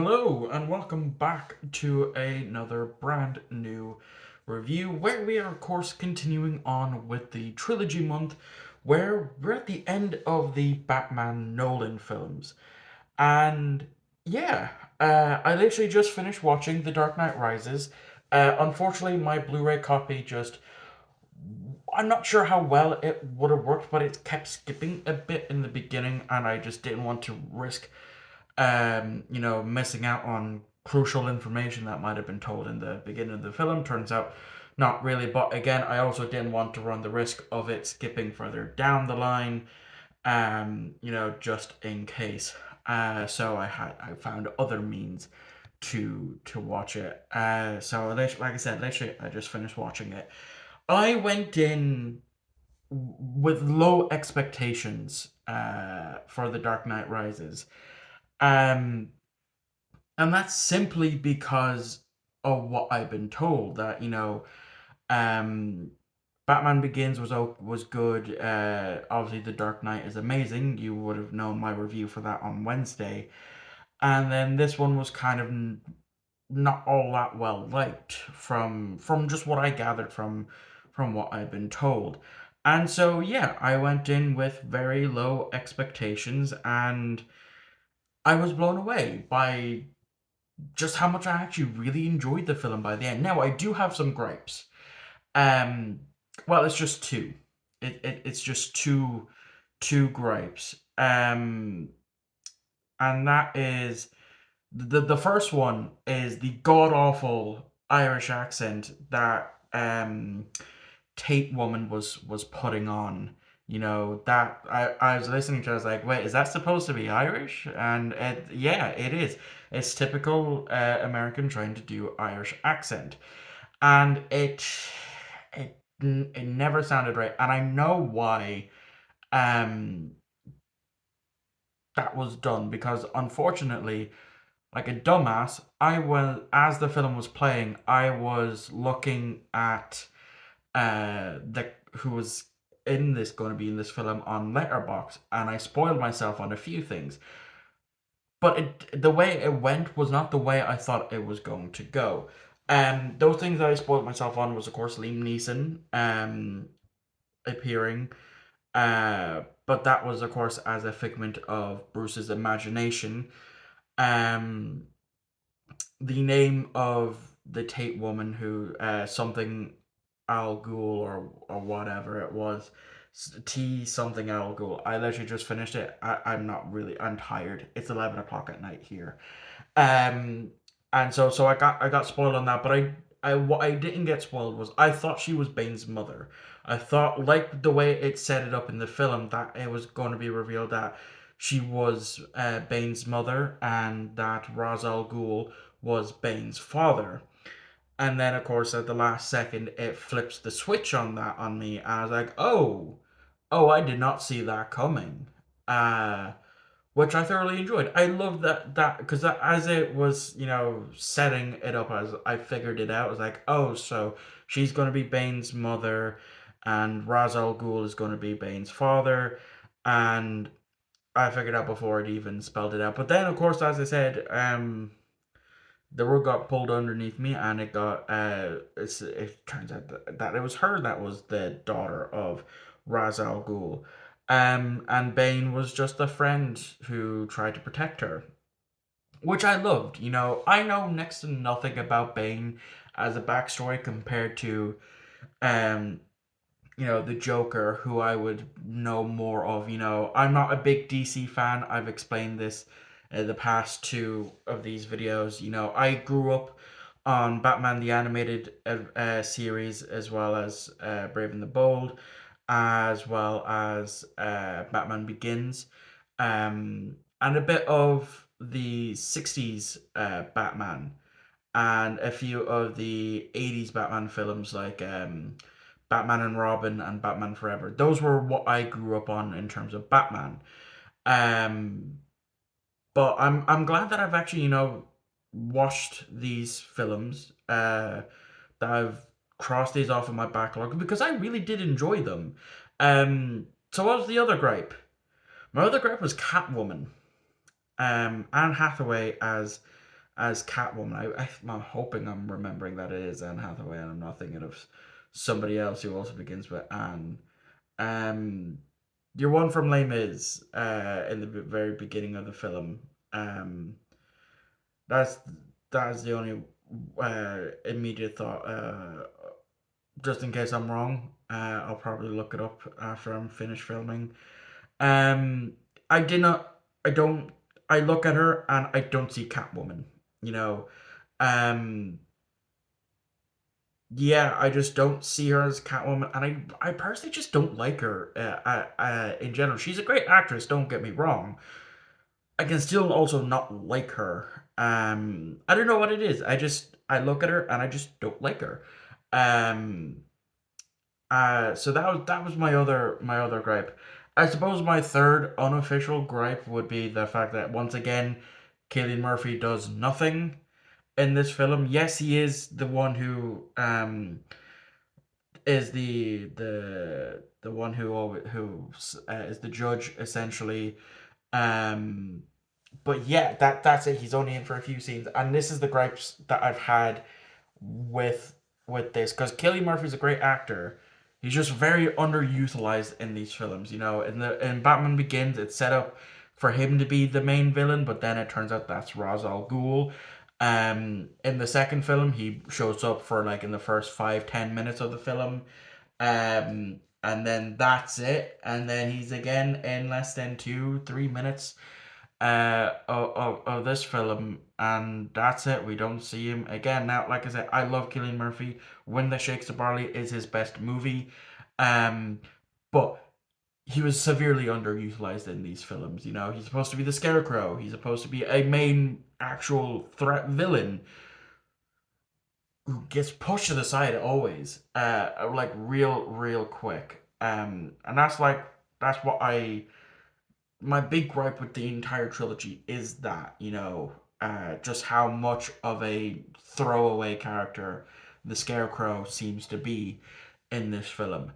Hello and welcome back to another brand new review where we are of course continuing on with the trilogy month where we're at the end of the Batman Nolan films. And yeah, I literally just finished watching The Dark Knight Rises. Unfortunately, my Blu-ray copy just I'm not sure how well it would have worked, but it kept skipping a bit in the beginning, and I just didn't want to risk missing out on crucial information that might have been told in the beginning of the film. Turns out not really, but again, I also didn't want to run the risk of it skipping further down the line, just in case. So I found other means to watch it. Like I said, literally, I just finished watching it. I went in with low expectations for The Dark Knight Rises. Um, and that's simply because of what I've been told that um, Batman Begins was good. Obviously, The Dark Knight is amazing. You would have known my review for that on Wednesday, and then this one was kind of not all that well liked from just what I gathered from what I've been told. And so yeah, I went in with very low expectations and I was blown away by just how much I actually really enjoyed the film by the end. Now, I do have some gripes. Um, well, it's just two. It's just two gripes. And that is the first one is the god awful Irish accent that Tate woman was putting on. That I was listening to. I was like, wait, is that supposed to be Irish? And yeah, it is. It's typical American trying to do Irish accent, and it never sounded right. And I know why um that was done because unfortunately, like a dumbass, I was as the film was playing, I was looking at the who was in this going to be in this film on Letterbox, and I spoiled myself on a few things. But the way it went was not the way I thought it was going to go. Those things that I spoiled myself on was of course Liam Neeson appearing, but that was of course as a figment of Bruce's imagination. Um, the name of the Tate woman who something Al Ghul or whatever it was, T something Al Ghul. I literally just finished it. I'm not really. I'm tired. It's 11 o'clock at night here. Um, and so I got spoiled on that. But I what I didn't get spoiled was I thought she was Bane's mother. I thought like the way it set it up in the film that it was going to be revealed that she was Bane's mother and that Ra's al Ghul was Bane's father. And then, of course, at the last second, it flips the switch on that on me, and I was like, "Oh, I did not see that coming." Uh, which I thoroughly enjoyed. I love that because as it was, setting it up as I figured it out, I was like, "Oh, so she's going to be Bane's mother, and Ra's al Ghul is going to be Bane's father," and I figured out before it even spelled it out. But then, of course, as I said, the rug got pulled underneath me, and it turns out that it was her that was the daughter of Ra's al Ghul. And Bane was just a friend who tried to protect her, which I loved. I know next to nothing about Bane as a backstory compared to um the Joker, who I would know more of. I'm not a big DC fan. I've explained this in the past two of these videos. I grew up on Batman the Animated series, as well as Brave and the Bold, as well as Batman Begins, and a bit of the 60s Batman, and a few of the 80s Batman films like Batman and Robin and Batman Forever. Those were what I grew up on in terms of Batman. Um, but I'm glad that I've actually watched these films. That I've crossed these off in my backlog because I really did enjoy them. So what was the other gripe? My other gripe was Catwoman. Anne Hathaway as as Catwoman. I'm hoping I'm remembering that it is Anne Hathaway, and I'm not thinking of somebody else who also begins with Anne. Um, your one from Les Mis, in the very beginning of the film. Um, that's that's the only immediate thought. Just in case I'm wrong, I'll probably look it up after I'm finished filming. Um, I did not. I don't. I look at her and I don't see Catwoman. You know. Um. Yeah, I just don't see her as Catwoman, and I personally just don't like her. In general, she's a great actress. Don't get me wrong. I can still also not like her. I don't know what it is. I look at her and I just don't like her. Um, so that was my other gripe. I suppose my third unofficial gripe would be the fact that once again, Cillian Murphy does nothing in this film. Yes, he is the one who is the one who is the judge essentially. Um, but yeah, that's it. He's only in for a few scenes, and this is the gripes that I've had with with this because Cillian Murphy's a great actor. He's just very underutilized in these films. In Batman Begins, it's set up for him to be the main villain, but then it turns out that's Ra's al Ghul. In the second film, he shows up for like in the first 5-10 minutes of the film, and then that's it. And then he's again in less than 2-3 minutes of this film, and that's it. We don't see him again. Now, like I said, I love Cillian Murphy. When the Shakes the Barley is his best movie, um, but he was severely underutilized in these films. He's supposed to be the Scarecrow. He's supposed to be a main actual threat villain who gets pushed to the side always, like real quick. And that's what I my big gripe with the entire trilogy is that, just how much of a throwaway character the Scarecrow seems to be in this film.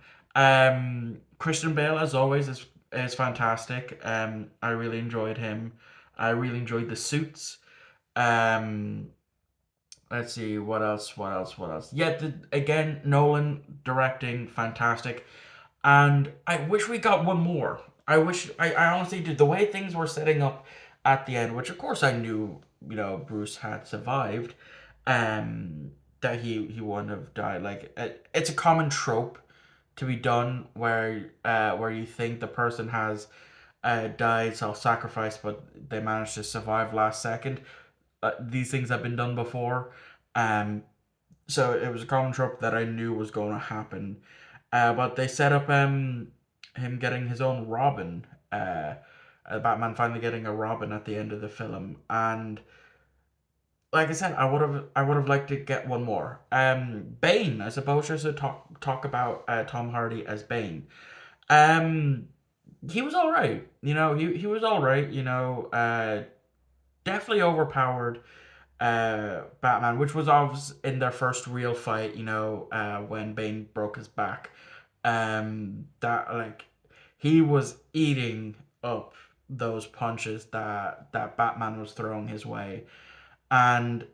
Christian Bale, as always, is fantastic. I really enjoyed him. I really enjoyed the suits. Um, let's see what else. What else? What else? Yeah, again, Nolan directing fantastic. And I wish we got one more. I honestly did. The way things were setting up at the end, which of course I knew, Bruce had survived, um, that he wouldn't have died. Like it's a common trope to be done where you think the person has died self-sacrifice, but they managed to survive last second. These things have been done before, um, so it was a common trope that I knew was going to happen. But they set up him getting his own Robin. Batman finally getting a Robin at the end of the film, and like I said, I would have liked to get one more. Bane, I suppose, just to talk about Tom Hardy as Bane. Um, he was all right. He was all right. Definitely overpowered Batman, which was obvious in their first real fight, when Bane broke his back. That like he was eating up those punches that Batman was throwing his way. And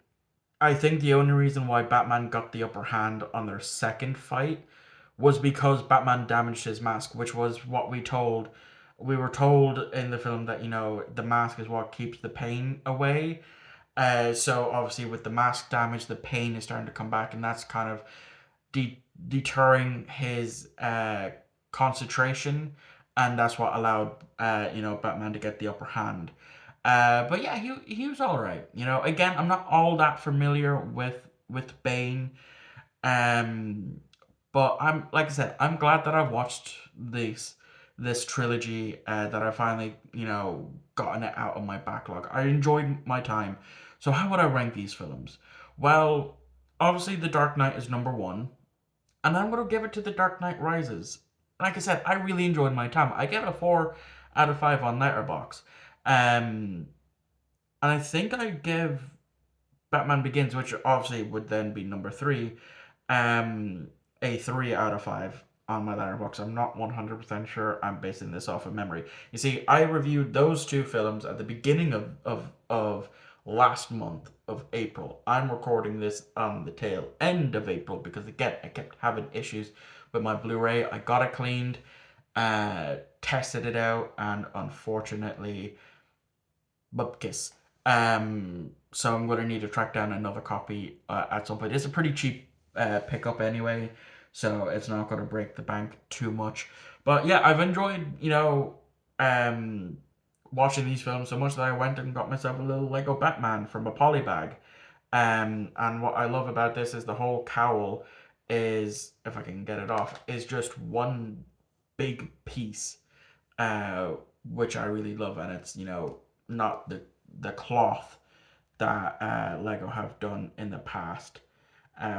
I think the only reason why Batman got the upper hand on their second fight was because Batman damaged his mask, which was what we were told in the film that, the mask is what keeps the pain away. So obviously with the mask damage, the pain is starting to come back, and that's kind of deterring his concentration, and that's what allowed Batman to get the upper hand. But yeah, he was all right. Again, I'm not all that familiar with Bane. Um, but I'm like I said, I'm glad that I've watched this trilogy. That I finally gotten it out of my backlog. I enjoyed my time. So how would I rank these films? Well, obviously The Dark Knight is number one, and I'm gonna give it to The Dark Knight Rises. Like I said, I really enjoyed my time. I get a 4 out of 5 on Letterboxd. And I think I give Batman Begins, which obviously would then be number three, um, a 3 out of 5 on my letterbox. I'm not 100% sure. I'm basing this off of memory. You see, I reviewed those two films at the beginning of last month of April. I'm recording this on the tail end of April because, again, I kept having issues with my Blu-ray. I got it cleaned, tested it out, and unfortunately, bupkis. So I'm gonna need to track down another copy at some point. It's a pretty cheap pickup anyway, so it's not gonna break the bank too much. But yeah, I've enjoyed, um, watching these films so much that I went and got myself a little Lego Batman from a polybag. And what I love about this is the whole cowl is, if I can get it off, is just one big piece, uh, which I really love, and it's, not the cloth that Lego have done in the past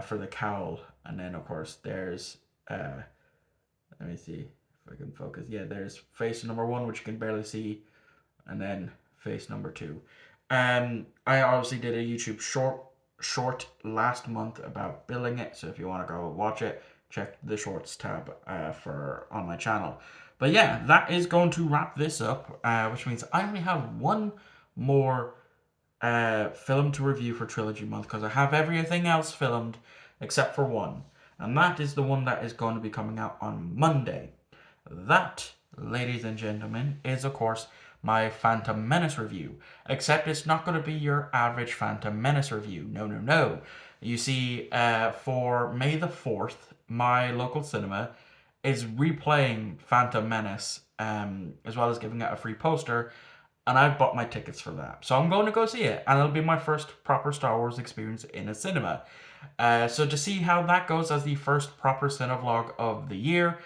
for the cowl. And then of course there's let me see if I can focus. Yeah, there's face number one, which you can barely see, and then face number two. I obviously did a YouTube short last month about building it, so if you want to go watch it, check the shorts tab for on my channel. But yeah, that is going to wrap this up, which means I only have one more film to review for Trilogy Month because I have everything else filmed except for one, and that is the one that is going to be coming out on Monday. That, ladies and gentlemen, is of course my Phantom Menace review. Except it's not going to be your average Phantom Menace review. No, no, no. You see, for May the 4th, my local cinema is replaying Phantom Menace, as well as giving out a free poster, and I've bought my tickets for that. So I'm going to go see it, and it'll be my first proper Star Wars experience in a cinema. So to see how that goes as the first proper Cinevlog of the year,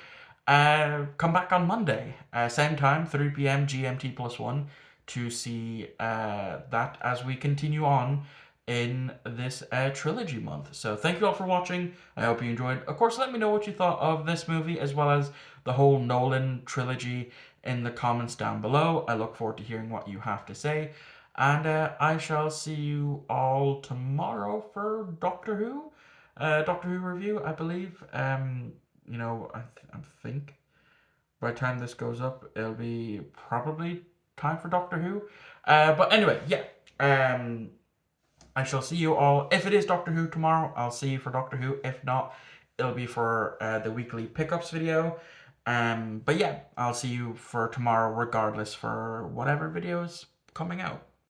come back on Monday, same time, 3 p.m. GMT plus 1, to see that as we continue on in this trilogy month. So thank you all for watching. I hope you enjoyed. Of course, let me know what you thought of this movie as well as the whole Nolan trilogy in the comments down below. I look forward to hearing what you have to say. And I shall see you all tomorrow for Doctor Who review, I believe. I think by the time this goes up, it'll be probably time for Doctor Who. But anyway, yeah. I shall see you all. If it is Doctor Who tomorrow, I'll see you for Doctor Who. If not, it'll be for the weekly pickups video. But yeah, I'll see you for tomorrow regardless for whatever video is coming out.